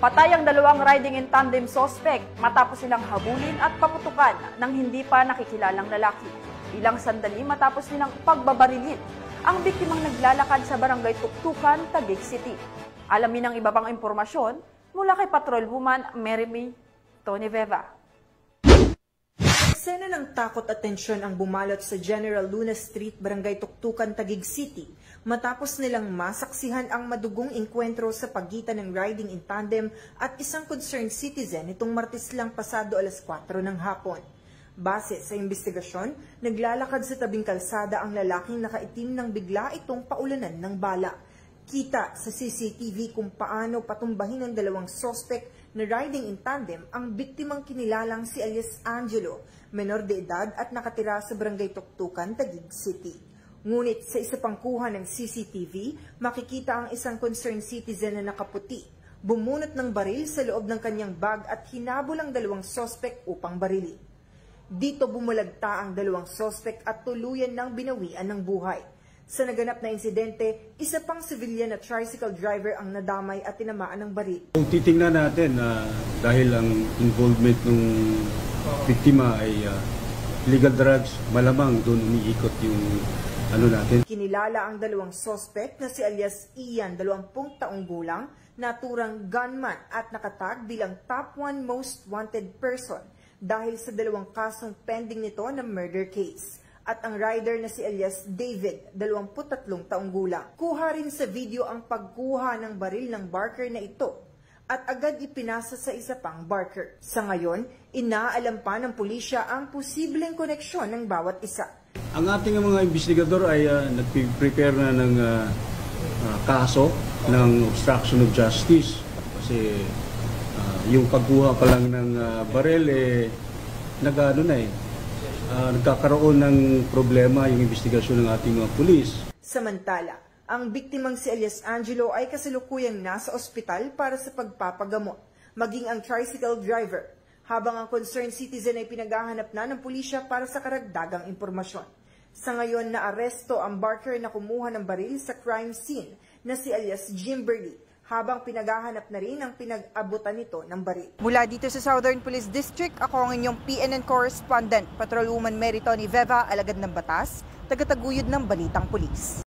Patay ang dalawang riding in tandem suspect matapos silang habulin at paputukan ng hindi pa nakikilalang lalaki. Ilang sandali matapos nilang pagbabarilin ang biktimang naglalakad sa barangay Tuktukan, Taguig City. Alamin ang iba pang impormasyon mula kay Patrolwoman Mary May Toniveva. Eksena ng takot at tensyon ang bumalot sa General Luna Street, Barangay Tuktukan, Taguig City matapos nilang masaksihan ang madugong engkwentro sa pagitan ng riding in tandem at isang concerned citizen itong Martes lang pasado alas 4 ng hapon. Base sa investigasyon, naglalakad sa tabing kalsada ang lalaking nakaitim nang bigla itong paulanan ng bala. Kita sa CCTV kung paano patumbahin ng dalawang suspect na riding in tandem ang biktimang kinilalang si alias Angelo, menor de edad at nakatira sa Barangay Tuktukan, Taguig City. Ngunit sa isa pang kuha ng CCTV, makikita ang isang concerned citizen na nakaputi, bumunot ng baril sa loob ng kanyang bag at hinabol ang dalawang suspect upang barilin. Dito bumulagta ang dalawang suspect at tuluyan ng binawian ng buhay. Sa naganap na insidente, isa pang civilian na tricycle driver ang nadamay at tinamaan ng baril. Kung titingnan natin dahil ang involvement ng biktima ay illegal drugs, malamang doon umiikot yung natin. Kinilala ang dalawang suspect na si alias Ian, 20 taong gulang, naturang gunman at nakatag bilang top 1 most wanted person dahil sa dalawang kasong pending nito na murder case. At ang rider na si alias David, 23 taong gulang. Kuha rin sa video ang pagkuha ng baril ng barker na ito at agad ipinasa sa isa pang barker. Sa ngayon, inaalam pa ng pulisya ang posibleng koneksyon ng bawat isa. Ang ating mga investigador ay nag-prepare na ng kaso ng obstruction of justice kasi yung pagkuha pa lang ng baril nagkakaroon ng problema yung investigasyon ng ating mga pulis. Samantala, ang biktimang si alias Angelo ay kasalukuyang nasa ospital para sa pagpapagamot, maging ang tricycle driver, habang ang concerned citizen ay pinaghahanap na ng pulisya para sa karagdagang impormasyon. Sa ngayon, naaresto ang barker na kumuha ng baril sa crime scene na si alias Jimberly, habang pinaghahanap na rin ang pinag-abutan nito ng baril. Mula dito sa Southern Police District, ako ang inyong PNN correspondent, Patrolwoman Mary Toniveva, alagad ng batas, tagataguyod ng Balitang Pulis.